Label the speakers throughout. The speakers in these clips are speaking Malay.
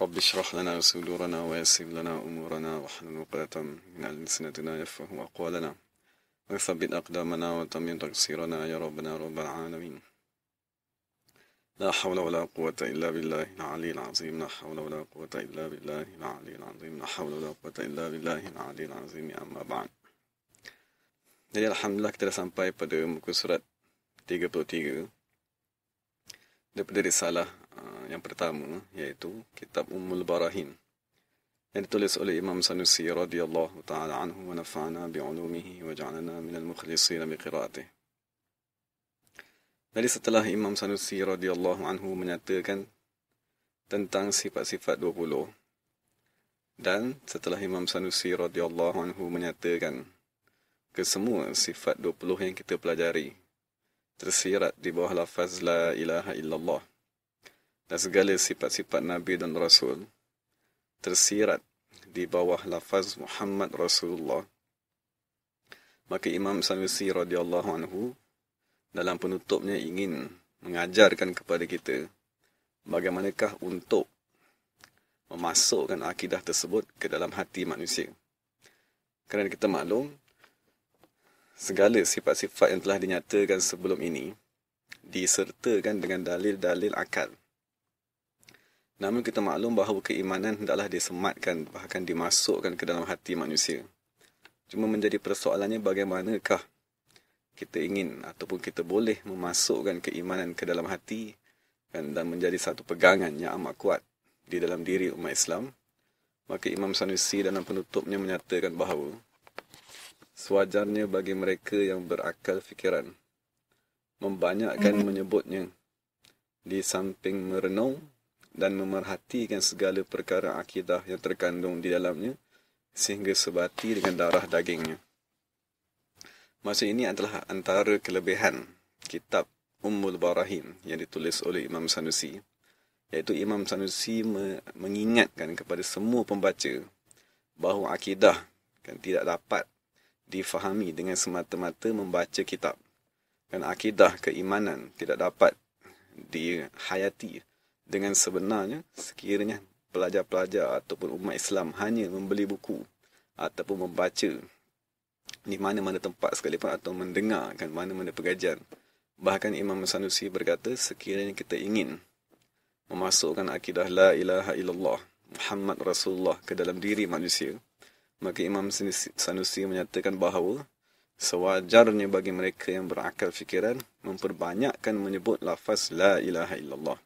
Speaker 1: رب اشرح لنا صدورنا ويسر لنا أمورنا واحلل عقدة من ألسنتنا يفقهوا أقوالنا وثبت أقدامنا وتمم تقصيرنا يا ربنا رب العالمين. لا حول ولا قوة إلا بالله العلي العظيم. لا حول ولا قوة إلا بالله العلي العظيم. لا حول ولا قوة إلا بالله العلي العظيم. أما بعد. Jadi Alhamdulillah kita dah sampai pada muka surat 33 daripada risalah yang pertama, iaitu Kitab Ummul Barahin, yang ditulis oleh Imam Sanusi radhiyallahu ta'ala anhu wa nafa'ana bi'ulumihi wa ja'alana minal mukhlisina biqira'atih. Jadi setelah Imam Sanusi radhiyallahu anhu menyatakan tentang sifat-sifat 20, dan setelah Imam Sanusi radhiyallahu anhu menyatakan kesemua sifat 20 yang kita pelajari tersirat di bawah lafaz La ilaha illallah, dan segala sifat-sifat Nabi dan Rasul tersirat di bawah lafaz Muhammad Rasulullah, maka Imam Sanusi radhiyallahu anhu dalam penutupnya ingin mengajarkan kepada kita bagaimanakah untuk memasukkan akidah tersebut ke dalam hati manusia. Kerana kita maklum, segala sifat-sifat yang telah dinyatakan sebelum ini disertakan dengan dalil-dalil akal. Namun kita maklum bahawa keimanan hendaklah disematkan, bahkan dimasukkan ke dalam hati manusia. Cuma menjadi persoalannya bagaimanakah kita ingin ataupun kita boleh memasukkan keimanan ke dalam hati dan menjadi satu pegangan yang amat kuat di dalam diri umat Islam. Maka Imam Sanusi dalam penutupnya menyatakan bahawa sewajarnya bagi mereka yang berakal fikiran membanyakkan menyebutnya di samping merenung dan memerhatikan segala perkara akidah yang terkandung di dalamnya sehingga sebati dengan darah dagingnya. Maksud ini adalah antara kelebihan kitab Ummul Barahin yang ditulis oleh Imam Sanusi, iaitu Imam Sanusi mengingatkan kepada semua pembaca bahawa akidah kan tidak dapat difahami dengan semata-mata membaca kitab. Dan akidah keimanan tidak dapat dihayati dengan sebenarnya sekiranya pelajar-pelajar ataupun umat Islam hanya membeli buku ataupun membaca di mana-mana tempat sekalipun atau mendengarkan mana-mana pengajian. Bahkan Imam Sanusi berkata, sekiranya kita ingin memasukkan akidah La ilaha illallah Muhammad Rasulullah ke dalam diri manusia, maka Imam Sanusi menyatakan bahawa sewajarnya bagi mereka yang berakal fikiran memperbanyakkan menyebut lafaz La ilaha illallah.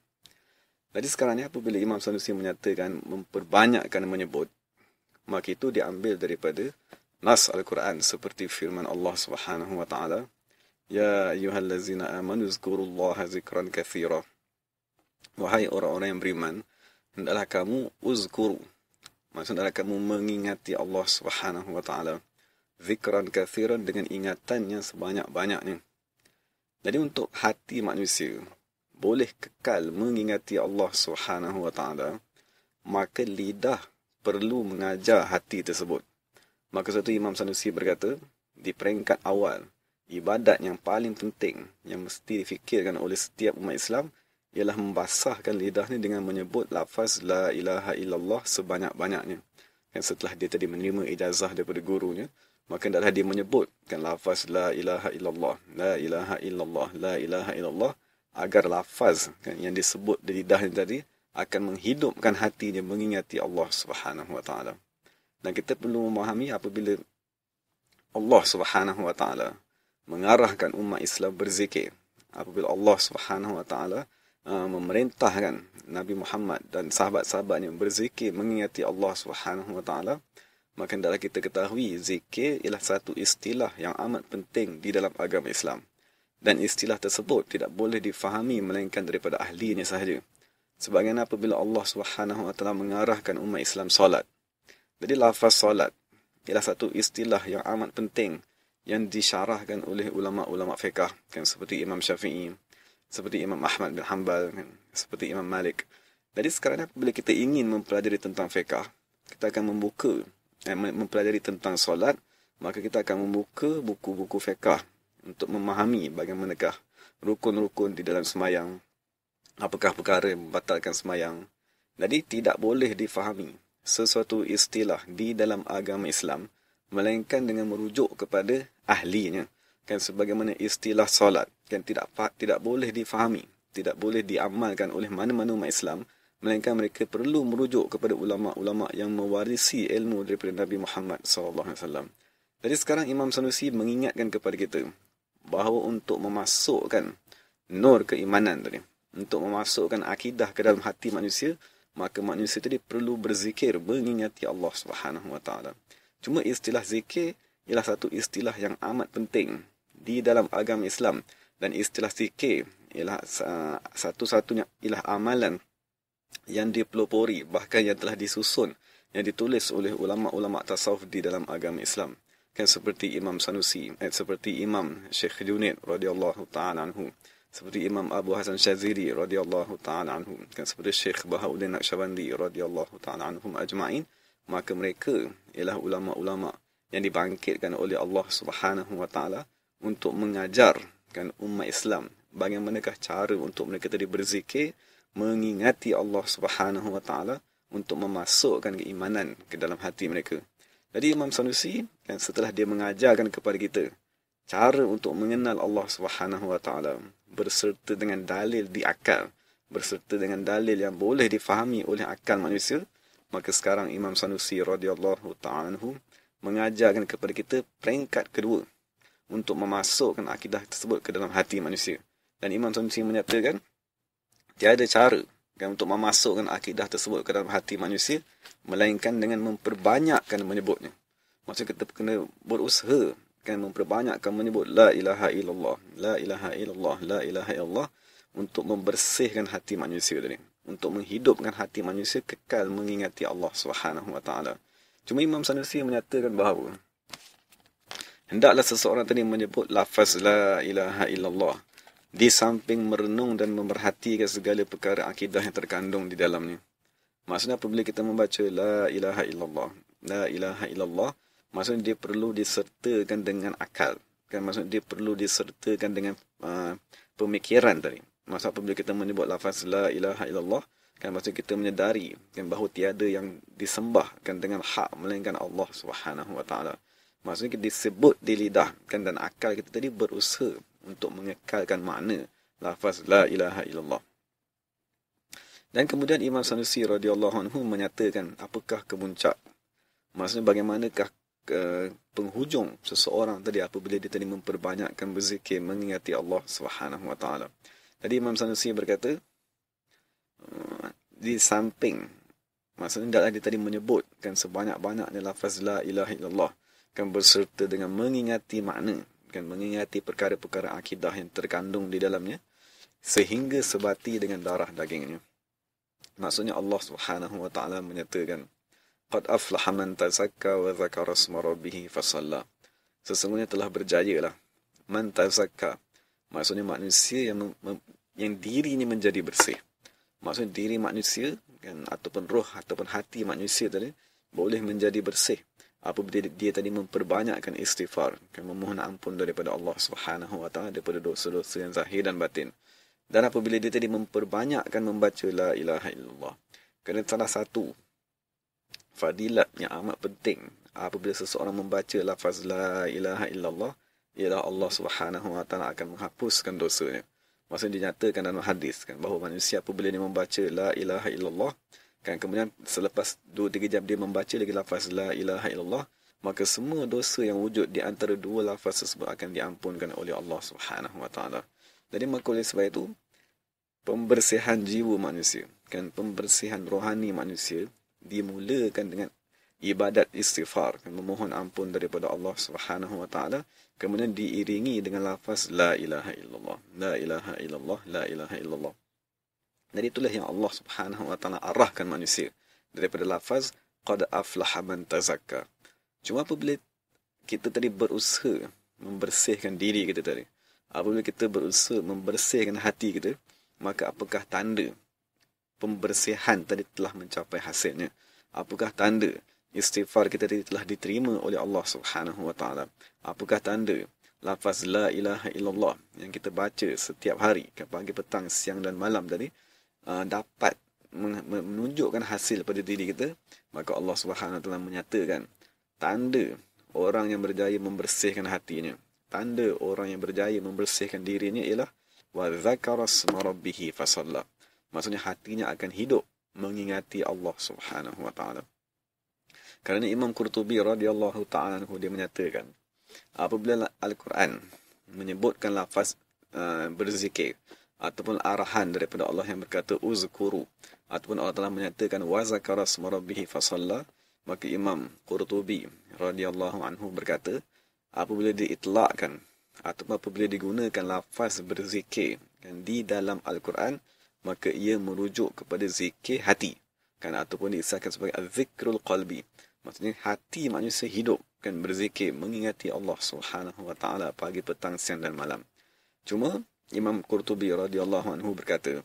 Speaker 1: Jadi sekarang ni apabila Imam Sanusi menyatakan memperbanyakkan menyebut, maka itu diambil daripada nas Al-Quran seperti firman Allah Subhanahu wa taala, Ya ayyuhallazina amanu zkurullaha zikran katsira. Wahai orang-orang yang beriman, hendaklah kamu uzkuru, maksudnya kamu mengingati Allah Subhanahu wa taala zikran katsiran, dengan ingatan yang sebanyak-banyaknya. Jadi untuk hati manusia boleh kekal mengingati Allah Subhanahu wa taala, maka lidah perlu mengajar hati tersebut. Maka satu Imam Sanusi berkata, di peringkat awal, ibadat yang paling penting yang mesti difikirkan oleh setiap umat Islam ialah membasahkan lidahnya dengan menyebut lafaz La ilaha illallah sebanyak-banyaknya. Dan setelah dia tadi menerima ijazah daripada gurunya, maka hendaklah dia menyebutkan lafaz La ilaha illallah, La ilaha illallah, La ilaha illallah, agar lafaz kan, yang disebut di lidahnya tadi akan menghidupkan hatinya mengingati Allah Subhanahu wa taala. Dan kita perlu memahami apabila Allah Subhanahu wa taala mengarahkan umat Islam berzikir, apabila Allah Subhanahu wa taala memerintahkan Nabi Muhammad dan sahabat-sahabatnya berzikir mengingati Allah Subhanahu wa taala, maka hendaklah kita ketahui zikir ialah satu istilah yang amat penting di dalam agama Islam. Dan istilah tersebut tidak boleh difahami melainkan daripada ahlinya sahaja. Sebagaimana apabila Allah Subhanahu wa taala mengarahkan umat Islam solat. Jadi lafaz solat ialah satu istilah yang amat penting yang disyarahkan oleh ulama-ulama fiqh, kan, seperti Imam Syafi'i, seperti Imam Ahmad bin Hanbal, kan, seperti Imam Malik. Jadi sekarang apabila kita ingin mempelajari tentang fiqh, kita akan mempelajari tentang solat, maka kita akan membuka buku-buku fiqh untuk memahami bagaimanakah rukun-rukun di dalam semayang, apakah perkara yang membatalkan semayang, Jadi tidak boleh difahami sesuatu istilah di dalam agama Islam melainkan dengan merujuk kepada ahlinya. Kan sebagaimana istilah solat kan tidak boleh difahami, tidak boleh diamalkan oleh mana-mana umat Islam melainkan mereka perlu merujuk kepada ulama-ulama yang mewarisi ilmu daripada Nabi Muhammad SAW. Jadi sekarang Imam Sanusi mengingatkan kepada kita bahawa untuk memasukkan nur keimanan tadi, untuk memasukkan akidah ke dalam hati manusia, maka manusia tadi perlu berzikir mengingati Allah Subhanahu Wa Taala. Cuma istilah zikir ialah satu istilah yang amat penting di dalam agama Islam, dan istilah zikir ialah satu-satunya ialah amalan yang dipelopori, bahkan yang telah disusun, yang ditulis oleh ulama-ulama tasawuf di dalam agama Islam. Kan seperti Imam Sanusi, seperti Imam Syekh Junaid radhiyallahu taala anhu, seperti Imam Abu Hasan Syazili radhiyallahu taala anhu, kan seperti Syekh Bahauddin Naqsyabandi radhiyallahu taala anhum ajma'in. Maka mereka ialah ulama-ulama yang dibangkitkan oleh Allah Subhanahu wa taala untuk mengajarkan umat Islam bagaimanakah cara untuk mereka tadi berzikir mengingati Allah Subhanahu wa taala untuk memasukkan keimanan ke dalam hati mereka. Jadi Imam Sanusi kan setelah dia mengajarkan kepada kita cara untuk mengenal Allah Subhanahu wa taala berserta dengan dalil di akal, berserta dengan dalil yang boleh difahami oleh akal manusia, maka sekarang Imam Sanusi radhiyallahu ta'ala anhu mengajarkan kepada kita peringkat kedua untuk memasukkan akidah tersebut ke dalam hati manusia. Dan Imam Sanusi menyatakan tiada cara kan untuk memasukkan akidah tersebut ke dalam hati manusia melainkan dengan memperbanyakkan menyebutnya. Maksudnya kita kena berusaha kan memperbanyakkan menyebut la ilaha illallah, la ilaha illallah, la ilaha illallah, untuk membersihkan hati manusia tadi, untuk menghidupkan hati manusia kekal mengingati Allah Subhanahu wa taala. Cuma Imam Sanusi menyatakan bahawa hendaklah seseorang tadi menyebut lafaz la ilaha illallah di samping merenung dan memerhatikan segala perkara akidah yang terkandung di dalamnya. Maksudnya apabila kita membaca la ilaha illallah, la ilaha illallah, maksudnya dia perlu disertakan dengan akal. Kan maksudnya dia perlu disertakan dengan pemikiran tadi. Maksud apabila kita menyebut lafaz la ilaha illallah, kan maksud kita menyedari kan bahawa tiada yang disembah kan dengan hak melainkan Allah Subhanahu wa taala. Maksudnya kita disebut di lidah kan, dan akal kita tadi berusaha untuk mengekalkan makna lafaz la ilaha illallah. Dan kemudian Imam Sanusi radhiyallahu anhu menyatakan apakah kemuncak, maksudnya bagaimanakah penghujung seseorang tadi apabila dia tadi memperbanyakkan berzikir mengingati Allah Subhanahu wa taala. Jadi Imam Sanusi berkata di samping maksudnya dia tadi menyebutkan sebanyak-banyaknya lafaz la ilaha illallah kan berserta dengan mengingati makna, kan mengingati perkara-perkara akidah yang terkandung di dalamnya sehingga sebati dengan darah dagingnya. Maksudnya Allah Subhanahu wa taala menyatakan qad aflaha man tazakka wa dzakara isma rabbih fasalla. Sesungguhnya telah berjayalah man tazakka, maksudnya manusia yang dirinya menjadi bersih. Maksudnya diri manusia kan ataupun roh ataupun hati manusia tadi boleh menjadi bersih apabila dia tadi memperbanyakkan istighfar, kan memohon ampun daripada Allah Subhanahu wa taala daripada dosa-dosa yang zahir dan batin. Dan apabila dia tadi memperbanyakkan membaca la ilaha illallah. Kerana salah satu fadilat yang amat penting apabila seseorang membaca lafaz la ilaha illallah ialah Allah Subhanahu wa taala akan menghapuskan dosanya. Maksudnya dinyatakan dalam hadis kan bahawa manusia apabila dia membaca la ilaha illallah kan, kemudian selepas 2-3 jam dia membaca lagi lafaz la ilaha illallah, maka semua dosa yang wujud di antara dua lafaz tersebut akan diampunkan oleh Allah Subhanahu wa taala. Jadi maka oleh sebab itu pembersihan jiwa manusia, kan pembersihan rohani manusia dimulakan dengan ibadat istighfar, kan memohon ampun daripada Allah Subhanahu wa taala, kemudian diiringi dengan lafaz la ilaha illallah, la ilaha illallah, la ilaha illallah. Jadi itulah yang Allah Subhanahu wa taala arahkan manusia daripada lafaz qad aflaha man tazakka. Cuma apabila kita tadi berusaha membersihkan diri kita tadi, apabila kita berusaha membersihkan hati kita, maka apakah tanda pembersihan tadi telah mencapai hasilnya? Apakah tanda istighfar kita tadi telah diterima oleh Allah Subhanahu wa taala? Apakah tanda lafaz la ilaha illallah yang kita baca setiap hari, pagi, petang, siang dan malam tadi dapat menunjukkan hasil pada diri kita, maka Allah Subhanahu Wa Taala menyatakan tanda orang yang berjaya membersihkan hatinya, tanda orang yang berjaya membersihkan dirinya ialah wa dzakara asma rabbih fasalla. Maksudnya hatinya akan hidup mengingati Allah Subhanahu Wa Taala. Kerana Imam Qurtubi radhiyallahu taala anhu dia menyatakan apabila Al-Quran menyebutkan lafaz berzikir ataupun arahan daripada Allah yang berkata uzkuru, ataupun Allah telah menyatakan wa zakara asma rabbih fasalla, maka Imam Qurtubi radhiyallahu anhu berkata apabila diitlakkan ataupun apabila digunakan lafaz berzikir di dalam Al-Quran, maka ia merujuk kepada zikir hati kan, ataupun disahkan sebagai az-zikrul qalbi. Maksudnya hati manusia hidup kan berzikir mengingati Allah Subhanahu Wa Taala pagi, petang, siang dan malam. Cuma Imam Qurtubi radhiyallahu anhu berkata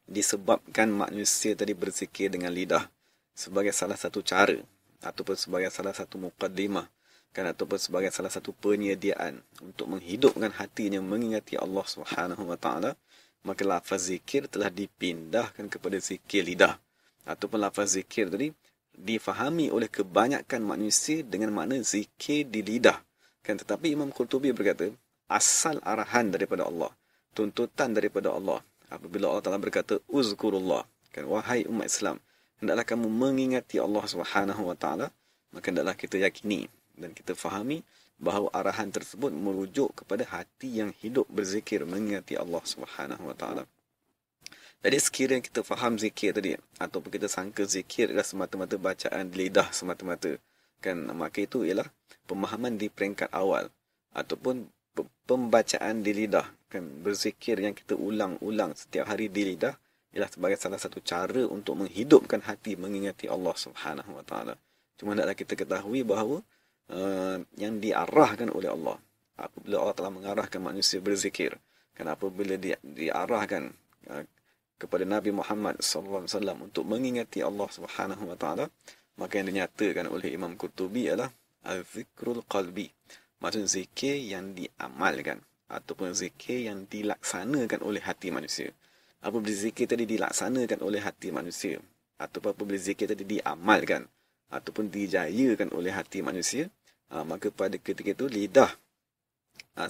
Speaker 1: disebabkan manusia tadi berzikir dengan lidah sebagai salah satu cara ataupun sebagai salah satu muqaddimah kan, ataupun sebagai salah satu penyediaan untuk menghidupkan hatinya mengingati Allah Subhanahu Wa Taala, maka lafaz zikir telah dipindahkan kepada zikir lidah, ataupun lafaz zikir tadi difahami oleh kebanyakan manusia dengan makna zikir di lidah kan. Tetapi Imam Qurtubi berkata asal arahan daripada Allah, tuntutan daripada Allah apabila Allah Taala berkata uzkurullah kan, wahai umat Islam hendaklah kamu mengingati Allah Subhanahu Wa Taala, maka hendaklah kita yakini dan kita fahami bahawa arahan tersebut merujuk kepada hati yang hidup berzikir mengingati Allah Subhanahu Wa Taala. Jadi sekiranya kita faham zikir tadi ataupun kita sangka zikir adalah semata-mata bacaan di lidah semata-mata kan, maka itu ialah pemahaman di peringkat awal ataupun pembacaan di lidah kan. Berzikir yang kita ulang-ulang setiap hari di lidah ialah sebagai salah satu cara untuk menghidupkan hati mengingati Allah Subhanahu Wa Taala. Cuma hendaklah kita ketahui bahawa yang diarahkan oleh Allah apabila Allah telah mengarahkan manusia berzikir kan, apabila diarahkan kepada Nabi Muhammad sallallahu alaihi wasallam untuk mengingati Allah Subhanahu Wa Taala, maka yang dinyatakan oleh Imam Qurtubi ialah az-zikrul qalbi, maksud zikir yang diamalkan ataupun zikir yang dilaksanakan oleh hati manusia. Apabila zikir tadi dilaksanakan oleh hati manusia ataupun apabila zikir tadi diamalkan ataupun dijayakan oleh hati manusia, maka pada ketika itu lidah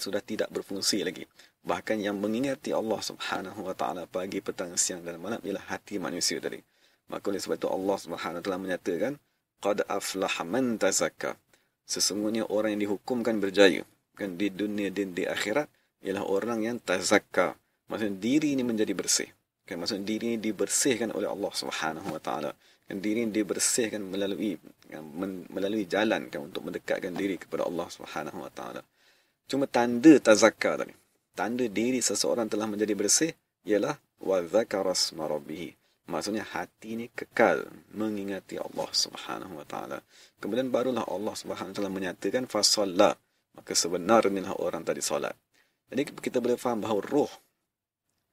Speaker 1: sudah tidak berfungsi lagi. Bahkan yang mengingati Allah Subhanahu Wa Taala pagi, petang, siang dan malam ialah hati manusia tadi. Maka oleh sebab itu Allah Subhanahu Wa Taala menyatakan qad aflaha man tazakka, sesungguhnya orang yang dihukumkan berjaya kan di dunia dan di akhirat ialah orang yang tazakka, maksudnya diri ini menjadi bersih kan, maksudnya diri ini dibersihkan oleh Allah Subhanahu Wa Taala kan, diri ini dibersihkan melalui jalan kan untuk mendekatkan diri kepada Allah Subhanahu Wa Taala. Cuma tanda tazakka tadi, tanda diri seseorang telah menjadi bersih ialah wa dzakara asma rabbih, maksudnya hati ini kekal mengingati Allah Subhanahu Wa Taala. Kemudian barulah Allah Subhanahu Wa Taala menyatakan fasalla, maka sebenarnya orang tadi solat. Jadi kita boleh faham bahawa roh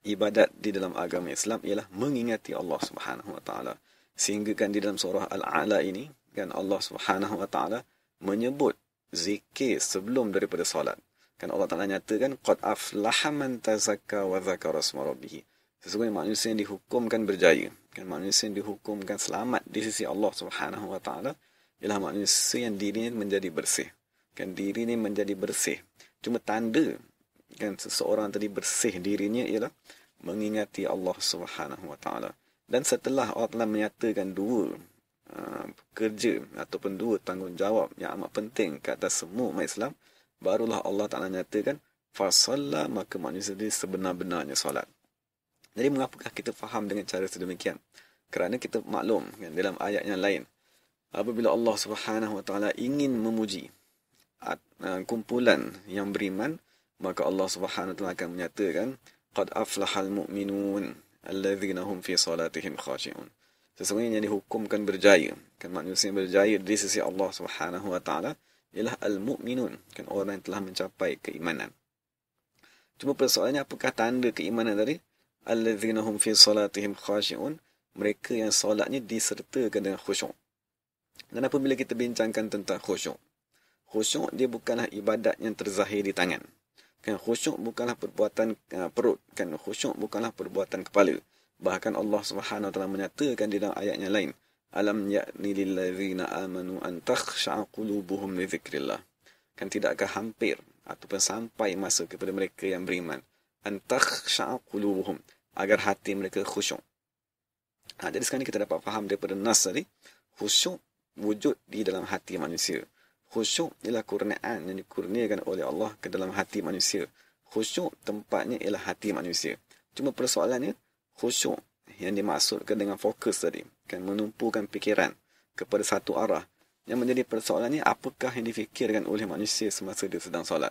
Speaker 1: ibadat di dalam agama Islam ialah mengingati Allah Subhanahu Wa Taala. Sehingga kan di dalam surah Al-A'la ini kan Allah Subhanahu Wa Taala menyebut zikir sebelum daripada solat. Kan Allah Taala nyatakan qad aflaha man tazakka wa dzakara asma rabbih, sesungguhnya manusia yang dihukumkan berjaya kan, manusia yang dihukumkan selamat di sisi Allah Subhanahu Wa Taala ialah manusia yang dirinya menjadi bersih kan, diri ini menjadi bersih. Cuma tanda kan seseorang tadi bersih dirinya ialah mengingati Allah Subhanahu Wa Taala. Dan setelah Allah telah menyatakan dua kerja ataupun dua tanggungjawab yang amat penting ke atas semua umat Islam, barulah Allah Ta'ala nyatakan fasalla, maka manusia ini sebenar-benarnya solat. Jadi mengapakah kita faham dengan cara sedemikian? Kerana kita maklum kan, dalam ayat yang lain apabila Allah Subhanahu Wa Ta'ala ingin memuji kumpulan yang beriman, maka Allah Subhanahu Wa Ta'ala akan menyatakan qad aflahal mu'minun alladzina hum fi salatihim khashi'un, sesungguhnya yang dihukumkan berjaya kan, manusia yang berjaya di sisi Allah Subhanahu Wa Ta'ala ialah al-mu'minun kan, orang yang telah mencapai keimanan. Cuma persoalannya apakah tanda keimanan tadi? Alladzina hum fi salatihim khashi'un, mereka yang solatnya disertakan dengan khusyuk. Dan apabila kita bincangkan tentang khusyuk, khusyuk dia bukanlah ibadat yang terzahir di tangan kan, khusyuk bukanlah perbuatan perut kan, khusyuk bukanlah perbuatan kepala. Bahkan Allah Subhanahu wa taala menyatakan di dalam ayat yang lain, alam ya'ni lil ladzina amanu an takhsha'a qulubuhum li dzikrillah. Kan tidakkah hampir ataupun sampai masa kepada mereka yang beriman, an takhsha'a qulubuhum, agar hati mereka khusyuk. Jadi sekarang kita dapat faham daripada nas tadi, khusyuk wujud di dalam hati manusia. Khusyuk ialah kurniaan yang dikurniakan oleh Allah ke dalam hati manusia. Khusyuk tempatnya ialah hati manusia. Cuma persoalannya, khusyuk yang dimaksudkan dengan fokus tadi, kan menumpukan fikiran kepada satu arah. Yang menjadi persoalannya, apakah yang difikirkan oleh manusia semasa dia sedang solat?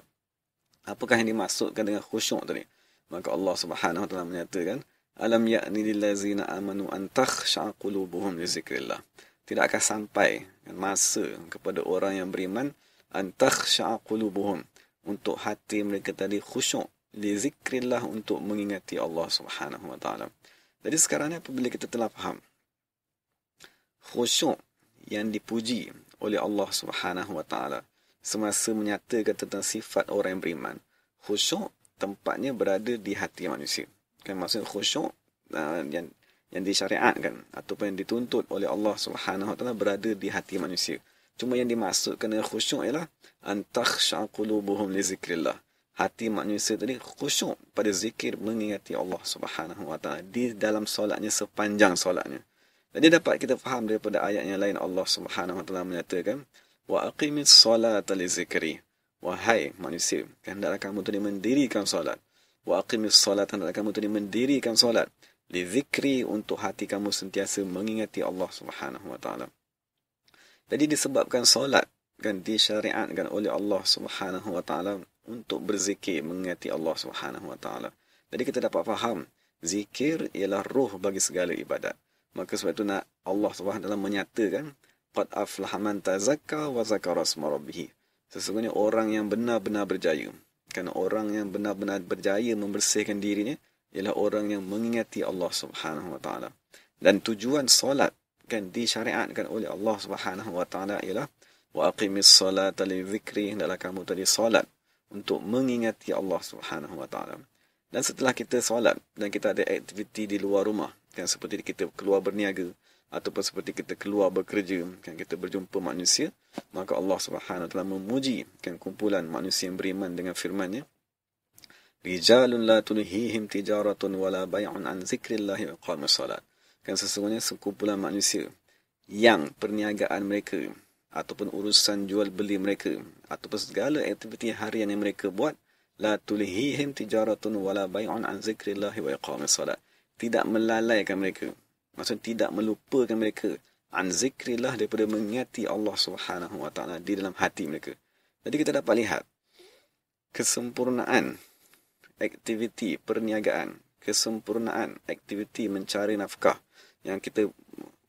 Speaker 1: Apakah yang dimaksudkan dengan khusyuk tadi? Maka Allah Subhanahu wa taala menyatakan, alam ya'ni lil ladzina amanu an takhsha'a qulubuhum li dzikrillah. Tidakkah sampai masa kepada orang yang beriman, an takhsha'a qulubuhum, untuk hati mereka tadi khusyuk, li zikrillah, untuk mengingati Allah Subhanahu wa taala. Jadi sekarang ni apabila kita telah faham khusyuk yang dipuji oleh Allah Subhanahu wa taala semasa menyatakan tentang sifat orang yang beriman, khusyuk tempatnya berada di hati manusia. Kan maksud khusyuk yang disyariatkan ataupun yang dituntut oleh Allah Subhanahu wa taala berada di hati manusia. Cuma yang dimaksudkan dengan khusyuk ialah an takhsha'a qulubuhum li zikrillah. Hati manusia tadi khusyuk pada zikir mengingati Allah Subhanahu wa taala di dalam solatnya, sepanjang solatnya. Jadi dapat kita faham daripada ayat yang lain, Allah Subhanahu wa taala menyatakan, wa aqimis solata li zikri. Wahai manusia, hendaklah kamu tadi mendirikan solat. Wa aqimis solata, hendaklah kamu tadi mendirikan solat li zikri, untuk hati kamu sentiasa mengingati Allah Subhanahu wa taala. Jadi disebabkan solat kan disyariatkan oleh Allah Subhanahu wa taala untuk berzikir mengingati Allah Subhanahu wa taala. Jadi kita dapat faham zikir ialah ruh bagi segala ibadat. Maka sebab itu nak Allah Subhanahu wa taala menyatakan qad aflaha man tazakka wa zakara asma rabbih. Sesungguhnya orang yang benar-benar berjaya. Kerana orang yang benar-benar berjaya membersihkan dirinya ialah orang yang mengingati Allah Subhanahu wa taala. Dan tujuan solat kan disyariatkan oleh Allah Subhanahu wa taala ialah wa aqimis solata li dzikri, hendaklah kamu tadi solat untuk mengingati Allah Subhanahu wa taala. Dan setelah kita solat dan kita ada aktiviti di luar rumah, kan seperti kita keluar berniaga ataupun seperti kita keluar bekerja, kan kita berjumpa manusia, maka Allah Subhanahu wa taala memuji kan kumpulan manusia yang beriman dengan firman-Nya, rijalun la tulhihim tijaratun wala bai'un an zikrillahi wa iqamis salat. Kan sesungguhnya sekumpulan manusia yang perniagaan mereka ataupun urusan jual beli mereka ataupun segala aktiviti harian yang mereka buat, la tulhihim tijaratun wala bai'un an zikrillahi wa iqamis salat, tidak melalaikan mereka, maksud tidak melupakan mereka an zikrillah, daripada mengingati Allah Subhanahu wa taala di dalam hati mereka. Jadi kita dapat lihat kesempurnaan aktiviti perniagaan, kesempurnaan aktiviti mencari nafkah yang kita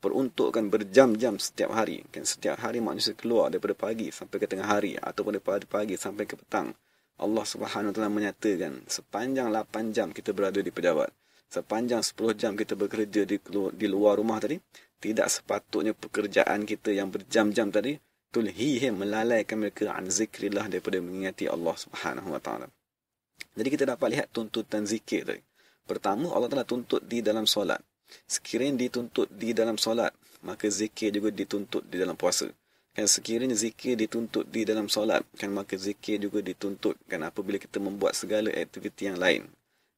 Speaker 1: peruntukkan berjam-jam setiap hari. Kan setiap hari manusia keluar daripada pagi sampai ke tengah hari ataupun daripada pagi sampai ke petang. Allah Subhanahu wa taala menyatakan sepanjang 8 jam kita berada di pejabat, sepanjang 10 jam kita bekerja di luar rumah tadi, tidak sepatutnya pekerjaan kita yang berjam-jam tadi tulhihim, melalaikan mereka an zikrillah, daripada mengingati Allah Subhanahu wa taala. Jadi kita dapat lihat tuntutan zikir tadi. Pertama, Allah Taala tuntut di dalam solat. Sekiranya dituntut di dalam solat, maka zikir juga dituntut di dalam puasa. Kan sekiranya zikir dituntut di dalam solat, kan maka zikir juga dituntut kan apabila kita membuat segala aktiviti yang lain.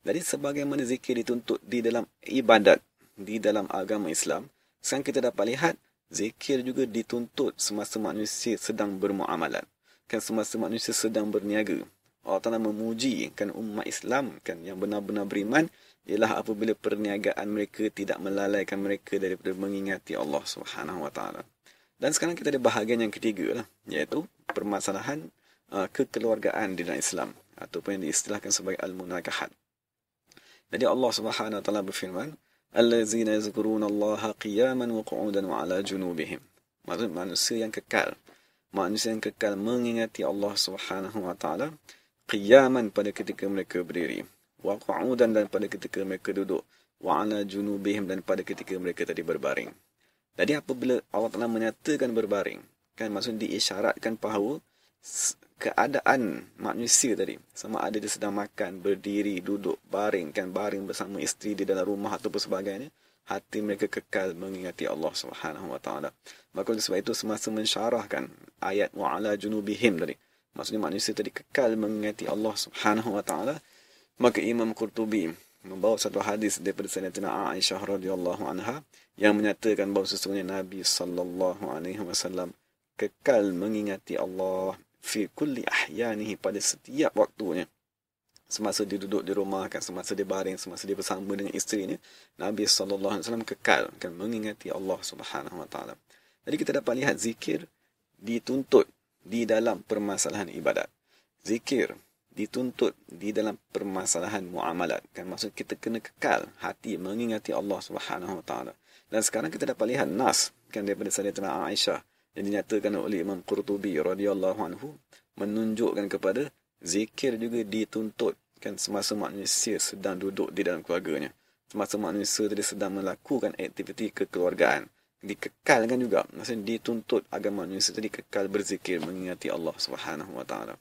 Speaker 1: Jadi sebagaimana zikir dituntut di dalam ibadat di dalam agama Islam, sekarang kita dapat lihat zikir juga dituntut semasa manusia sedang bermuamalat. Kan semasa manusia sedang berniaga. Allah Ta'ala memuji kan umat Islam kan yang benar-benar beriman ialah apabila perniagaan mereka tidak melalaikan mereka daripada mengingati Allah Subhanahu wa taala. Dan sekarang kita ada bahagian yang ketiga lah, iaitu permasalahan kekeluargaan di dalam Islam ataupun yang diistilahkan sebagai al-munakahat. Jadi Allah Subhanahu wa taala berfirman, allazina yazkuruna Allaha qiyaman wa qu'udan wa 'ala junubihim. Maksud manusia yang kekal mengingati Allah Subhanahu wa taala qiyaman, pada ketika mereka berdiri, wa qu'udan, dan pada ketika mereka duduk, wa 'ala junubihim, dan pada ketika mereka tadi berbaring. Jadi apabila Allah Taala menyatakan berbaring, kan maksud diisyaratkan bahawa keadaan manusia tadi, sama ada dia sedang makan, berdiri, duduk, baring, kan baring bersama isteri di dalam rumah ataupun sebagainya, hati mereka kekal mengingati Allah Subhanahu wa taala. Maka oleh sebab itu semasa mensyarahkan ayat wa ala junubihim tadi, maksudnya manusia tadi kekal mengingati Allah Subhanahu wa taala, maka Imam Qurtubi membawa satu hadis daripada Sayyidatina Aisyah radhiyallahu anha yang menyatakan bahawa sesungguhnya Nabi sallallahu alaihi wasallam kekal mengingati Allah fi kulli ahyanihi, pada setiap waktunya. Semasa dia duduk di rumah, kan, semasa dia baring, semasa dia bersama dengan isterinya, Nabi sallallahu alaihi wasallam kekal kan mengingati Allah Subhanahu wa taala. Jadi kita dapat lihat zikir dituntut di dalam permasalahan ibadat. Zikir dituntut di dalam permasalahan muamalat. Kan maksud kita kena kekal hati mengingati Allah Subhanahu wa taala. Dan sekarang kita dapat lihat nas kan daripada Sayyidatina Aisyah yang dinyatakan oleh Imam Qurtubi radhiyallahu anhu, menunjukkan kepada zikir juga dituntut kan semasa manusia sedang duduk di dalam keluarganya. Semasa manusia tadi sedang melakukan aktiviti kekeluargaan, dikekalkan juga. Maksudnya dituntut agar manusia tadi kekal berzikir mengingati Allah Subhanahu wa taala.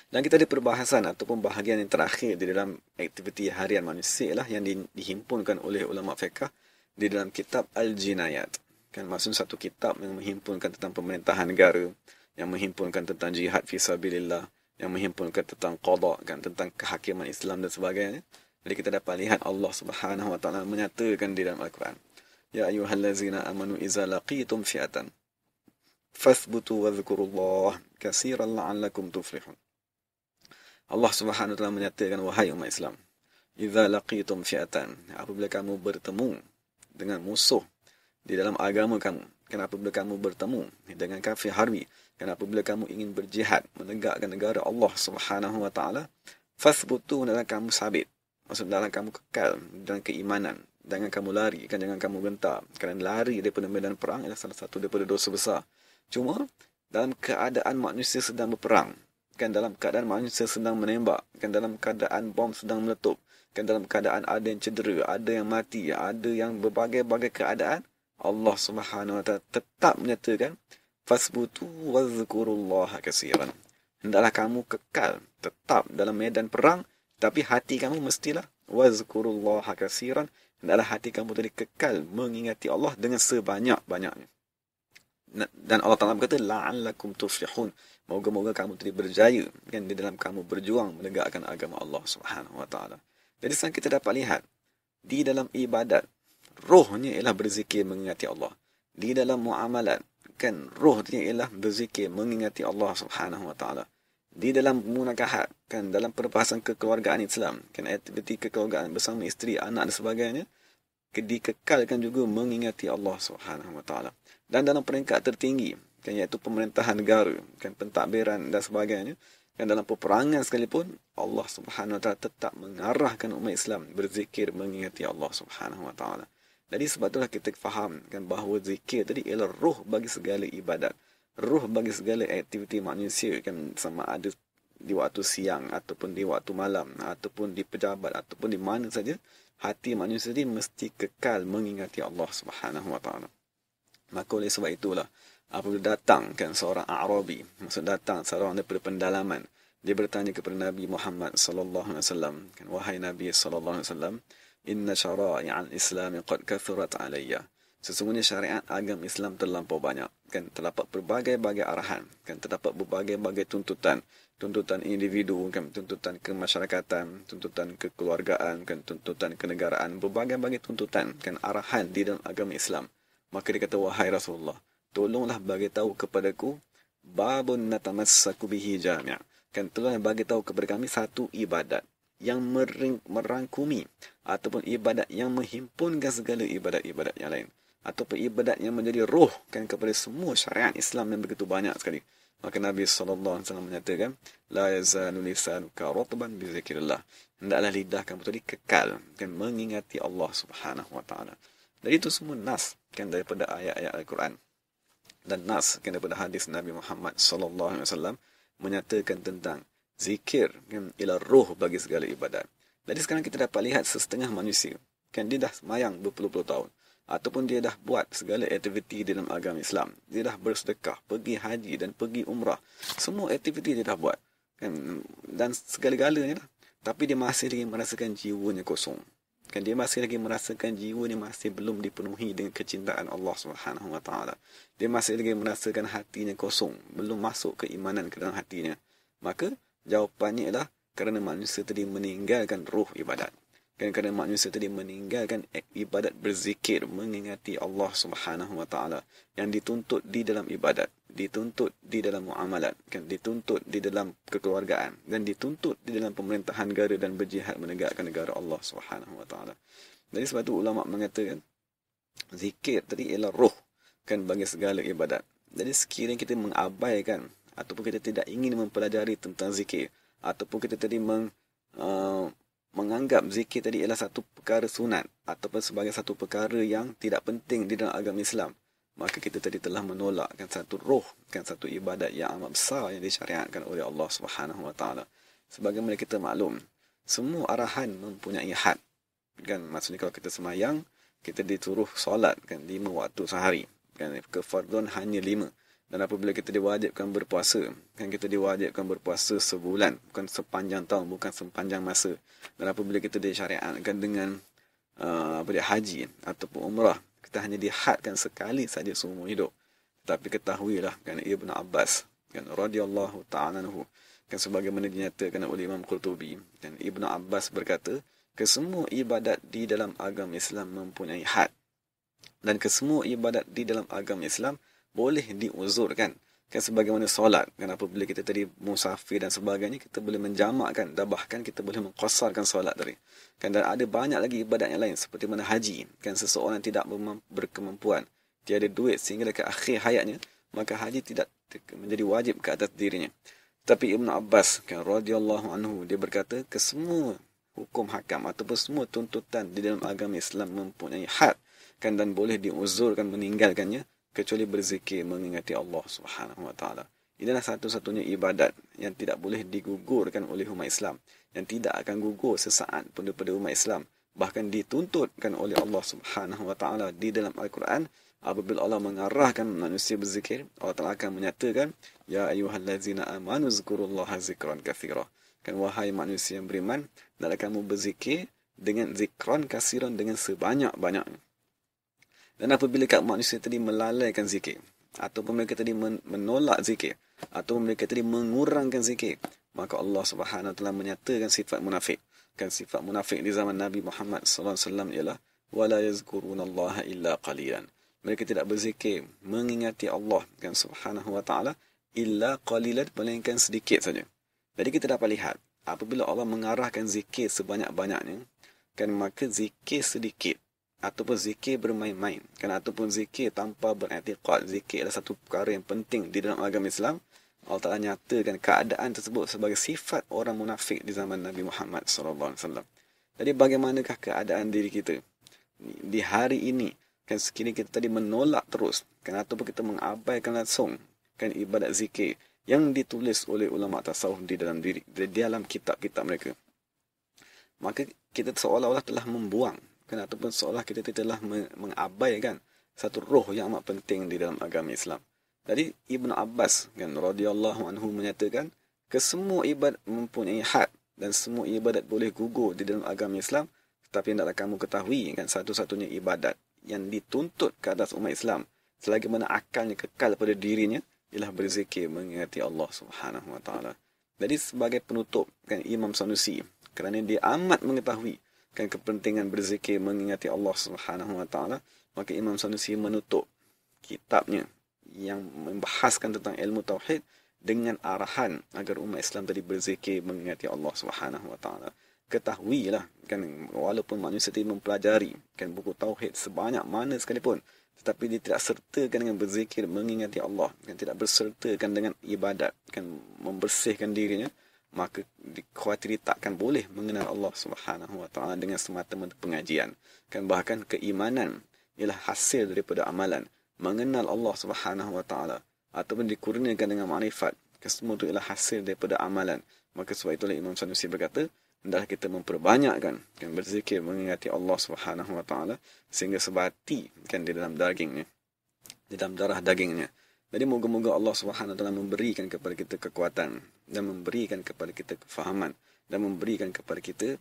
Speaker 1: Dan kita ada perbahasan ataupun bahagian yang terakhir di dalam aktiviti harian manusia lah yang dihimpunkan oleh ulama fiqh di dalam kitab Al-Jinayat. Kan maksudnya satu kitab yang menghimpunkan tentang pemerintahan negara, yang menghimpunkan tentang jihad fi sabilillah, yang menghimpunkan tentang qada, kan, tentang kehakiman Islam dan sebagainya. Jadi kita dapat lihat Allah Subhanahu wa taala menyatakan di dalam Al-Quran, ya ayyuhallazina amanu idza laqitum fi'atan fathbutu wadhkurullaha katsiran la'allakum tuflihun. Allah Subhanahu wa taala menyatakan, wahai umat Islam, idza laqitum fi'atan, apabila kamu bertemu dengan musuh di dalam agama kamu, kan apabila kamu bertemu dengan kafir harbi, kan apabila kamu ingin berjihad menegakkan negara Allah Subhanahu wa taala, fathbutu, dalam kamu sabit, maksud dalam kamu kekal dalam keimanan, jangan kamu lari, kan jangan kamu gentar, kerana lari daripada medan perang adalah salah satu daripada dosa besar. Cuma dalam keadaan manusia sedang berperang, kan dalam keadaan manusia sedang menembak, kan dalam keadaan bom sedang meletup, kan dalam keadaan ada yang cedera, ada yang mati, ada yang berbagai-bagai keadaan, Allah Subhanahu wa taala tetap menyatakan fasbutu wazkurullaha katsiran. Hendaklah kamu kekal tetap dalam medan perang, tapi hati kamu mestilah wazkurullaha katsiran. Hendaklah hati kamu tadi kekal mengingati Allah dengan sebanyak-banyaknya. Dan Allah Taala berkata la'allakum tuflihun, moga-moga kamu tadi berjaya kan di dalam kamu berjuang menegakkan agama Allah Subhanahu wa taala. Jadi sekarang kita dapat lihat di dalam ibadat, rohnya ialah berzikir mengingati Allah. Di dalam muamalat, kan rohnya ialah berzikir mengingati Allah Subhanahu wa taala. Di dalam munakahat, kan dalam perbahasan kekeluargaan Islam, kan aktiviti kekeluargaan bersama isteri, anak dan sebagainya, dikekalkan juga mengingati Allah Subhanahu wa taala. Dan dalam peringkat tertinggi, kan iaitu pemerintahan negara, kan pentadbiran dan sebagainya, kan dalam peperangan sekalipun, Allah Subhanahu wa taala tetap mengarahkan umat Islam berzikir mengingati Allah Subhanahu wa taala. Jadi sebab itulah kita faham kan bahawa zikir tadi ialah ruh bagi segala ibadat, ruh bagi segala aktiviti manusia, kan sama ada di waktu siang ataupun di waktu malam ataupun di pejabat ataupun di mana saja, hati manusia tadi mesti kekal mengingati Allah Subhanahu wa taala. Maka oleh sebab itulah apabila datang kan seorang Arabi, maksud datang seorang daripada pendalaman, dia bertanya kepada Nabi Muhammad sallallahu alaihi wasallam, kan wahai Nabi sallallahu alaihi wasallam, inna syara'i'al Islam qad kathurat alayya. Sesungguhnya syariat agama Islam terlampau banyak, kan terdapat berbagai-bagai arahan, kan terdapat berbagai-bagai tuntutan, tuntutan individu, kan tuntutan kemasyarakatan, tuntutan kekeluargaan, kan tuntutan kenegaraan, berbagai-bagai tuntutan, kan arahan di dalam agama Islam. Maka dia kata, wahai Rasulullah, tolonglah bagi tahu kepadaku babun natamassaku bihi jami', kan tolonglah bagi tahu kepada kami satu ibadat yang merangkumi ataupun ibadat yang menghimpunkan segala ibadat-ibadat yang lain, ataupun ibadat yang menjadi roh kan kepada semua syariat Islam yang begitu banyak sekali. Maka Nabi sallallahu alaihi wasallam menyatakan, la yazalu lisanuka ratban bi zikrillah. Hendaklah lidah kamu tadi kekal kan mengingati Allah Subhanahu wa taala. Jadi itu semua nas kan daripada ayat-ayat Al-Quran dan nas kan daripada hadis Nabi Muhammad sallallahu alaihi wasallam menyatakan tentang zikir kan ialah roh bagi segala ibadat. Jadi sekarang kita dapat lihat setengah manusia kan dia dah semayang berpuluh-puluh tahun, ataupun dia dah buat segala aktiviti dalam agama Islam, dia dah bersedekah, pergi haji dan pergi umrah, semua aktiviti dia dah buat, kan, dan segala-galanya lah, tapi dia masih lagi merasakan jiwanya kosong, kan, dia masih lagi merasakan jiwanya masih belum dipenuhi dengan kecintaan Allah Subhanahu Wa Taala. Dia masih lagi merasakan hatinya kosong, belum masuk keimanan ke dalam hatinya. Maka jawapannya ialah kerana manusia tadi meninggalkan ruh ibadat. Kan, kerana manusia tadi meninggalkan ibadat berzikir, mengingati Allah Subhanahu Wa Taala yang dituntut di dalam ibadat, dituntut di dalam muamalat, kan, dituntut di dalam kekeluargaan, dan dituntut di dalam pemerintahan negara dan berjihad menegakkan negara Allah Subhanahu Wa Taala. Jadi sebab tu ulama mengatakan zikir tadi ialah roh, kan, bagi segala ibadat. Jadi sekiranya kita mengabaikan ataupun kita tidak ingin mempelajari tentang zikir, ataupun kita tadi menganggap zikir tadi ialah satu perkara sunat ataupun sebagai satu perkara yang tidak penting di dalam agama Islam, maka kita tadi telah menolakkan satu roh, kan, satu ibadat yang amat besar yang disyariatkan oleh Allah Subhanahu Wa Taala. Sebagaimana kita maklum, semua arahan mempunyai had, kan, maksudnya kalau kita semayang, kita disuruh solat, kan, 5 waktu sehari, kan, kefardun hanya 5. Dan apabila kita diwajibkan berpuasa, kan, kita diwajibkan berpuasa sebulan, bukan sepanjang tahun, bukan sepanjang masa. Dan apabila kita disyariatkan dengan haji ataupun umrah, kita hanya dihadkan sekali saja seumur hidup. Tapi ketahuilah, kan, Ibn Abbas, kan, radhiyallahu ta'ala anhu, kan, sebagaimana dinyatakan oleh Imam Qurtubi, kan, Ibn Abbas berkata, kesemua ibadat di dalam agama Islam mempunyai had, dan kesemua ibadat di dalam agama Islam boleh diuzurkan, kan, sebagaimana solat, kan, apabila kita tadi musafir dan sebagainya, kita boleh menjamakkan, dan bahkan kita boleh mengqasarkan solat tadi, kan, dan ada banyak lagi ibadat yang lain seperti mana haji, kan, seseorang tidak berkemampuan, tiada duit sehingga ke akhir hayatnya, maka haji tidak menjadi wajib ke atas dirinya. Tapi Ibn Abbas, kan, radhiyallahu anhu, dia berkata kesemua hukum hakam ataupun semua tuntutan di dalam agama Islam mempunyai had, kan, dan boleh diuzurkan meninggalkannya kecuali berzikir mengingati Allah Subhanahu Wa Taala. Inilah satu-satunya ibadat yang tidak boleh digugurkan oleh umat Islam, yang tidak akan gugur sesaat pun daripada umat Islam. Bahkan dituntutkan oleh Allah Subhanahu Wa Taala di dalam Al-Quran, apabila Allah mengarahkan manusia berzikir, Allah Taala akan menyatakan, ya ayyuhallazina amanu zkurullaha zikran katsira. Kan, wahai manusia yang beriman, hendaklah kamu berzikir dengan zikran kasiran, dengan sebanyak-banyaknya. Dan apabila manusia tadi melalaikan zikir, ataupun mereka tadi menolak zikir, ataupun mereka tadi mengurangkan zikir, maka Allah Subhanahu Wa Taala menyatakan sifat munafik. Kan, sifat munafik di zaman Nabi Muhammad sallallahu alaihi wasallam ialah wala yazkurunallaha illa qalilan. Mereka tidak berzikir mengingati Allah, kan, Subhanahu Wa Taala illa qalilan, melainkan sedikit saja. Jadi kita dapat lihat, apabila Allah mengarahkan zikir sebanyak-banyaknya, kan, maka zikir sedikit ataupun zikir bermain-main, kan, ataupun zikir tanpa beriktikad, zikir adalah satu perkara yang penting di dalam agama Islam, Allah Ta'ala nyatakan keadaan tersebut sebagai sifat orang munafik di zaman Nabi Muhammad SAW. Jadi bagaimanakah keadaan diri kita di hari ini, kan, sekiranya kita tadi menolak terus, kan, ataupun kita mengabaikan langsung, kan, ibadat zikir yang ditulis oleh ulama tasawuf di dalam kitab-kitab mereka, maka kita seolah-olah telah membuang, kan, ataupun seolah kita telah mengabaikan satu roh yang amat penting di dalam agama Islam. Jadi Ibn Abbas, kan, radhiyallahu anhu, menyatakan kesemua ibadat mempunyai had, dan semua ibadat boleh gugur di dalam agama Islam, tetapi hendaklah kamu ketahui, kan, satu-satunya ibadat yang dituntut ke atas umat Islam selagi mana akalnya kekal pada dirinya ialah berzikir mengingati Allah Subhanahu Wa Taala. Jadi sebagai penutup, kan, Imam Sanusi, kerana dia amat mengetahui, kan, kepentingan berzikir mengingati Allah Subhanahu Wa Taala, maka Imam Sanusi menutup kitabnya yang membahaskan tentang ilmu tauhid dengan arahan agar umat Islam tadi berzikir mengingati Allah Subhanahu Wa Taala. Ketahuilah, kan, walaupun manusia tadi mempelajari, kan, buku tauhid sebanyak mana sekalipun, tetapi dia tidak sertakan dengan berzikir mengingati Allah, kan, tidak bersertakan dengan ibadat, kan, membersihkan dirinya, maka dikhawatir takkan boleh mengenal Allah Subhanahu Wa Taala dengan semata-mata pengajian. Kan, bahkan keimanan ialah hasil daripada amalan. Mengenal Allah Subhanahu Wa Taala ataupun dikurniakan dengan makrifat, kesemua itu ialah hasil daripada amalan. Maka sebab itulah Imam Sanusi berkata, hendaklah kita memperbanyakkan kan berzikir mengingati Allah Subhanahu wa taala sehingga sebati kan di dalam dagingnya, di dalam darah dagingnya. Jadi moga-moga Allah Subhanahu wa taala memberikan kepada kita kekuatan dan memberikan kepada kita kefahaman dan memberikan kepada kita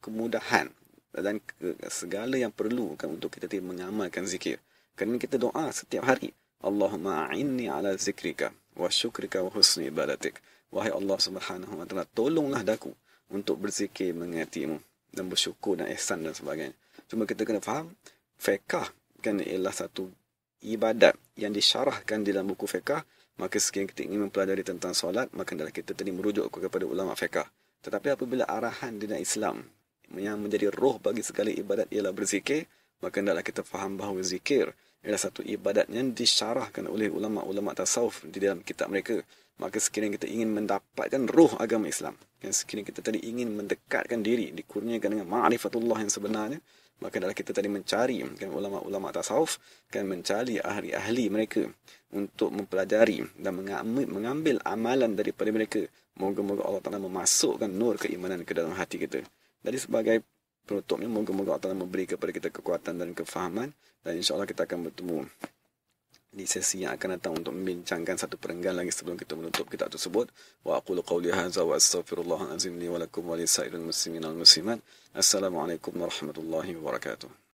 Speaker 1: kemudahan dan segala yang perlu kan untuk kita mengamalkan zikir. Kerana kita doa setiap hari, Allahumma a'inni ala zikrika wa syukrika wa husni ibadatik. Wahai Allah Subhanahu wa taala, tolonglah daku untuk berzikir mengingatimu dan bersyukur dan ihsan dan sebagainya. Cuma kita kena faham, fiqh kan ialah satu ibadat yang disyarahkan di dalam buku fiqh. Maka sekiranya kita ingin mempelajari tentang solat, maka adalah kita tadi merujuk kepada ulama fiqh. Tetapi apabila arahan di dalam Islam yang menjadi roh bagi segala ibadat ialah berzikir, maka hendaklah kita faham bahawa zikir ialah satu ibadat yang disyarahkan oleh ulama-ulama tasawuf di dalam kitab mereka. Maka sekiranya kita ingin mendapatkan roh agama Islam, dan sekiranya kita tadi ingin mendekatkan diri, dikurniakan dengan ma'rifatullah yang sebenarnya, maka adalah kita tadi mencari kan ulama-ulama tasawuf, kan mencari ahli-ahli mereka untuk mempelajari dan mengambil amalan daripada mereka. Moga-moga Allah Ta'ala memasukkan nur keimanan ke dalam hati kita. Jadi sebagai penutupnya, moga-moga Allah Ta'ala memberi kepada kita kekuatan dan kefahaman, dan insyaAllah kita akan bertemu di sesi yang akan datang untuk membincangkan satu perenggan lagi sebelum kita menutup kitab tersebut. Wa aqulu qawli hadza wa astaghfirullahal azim li wa lakum wa li sairil muslimin wal muslimat. Assalamualaikum warahmatullahi wabarakatuh.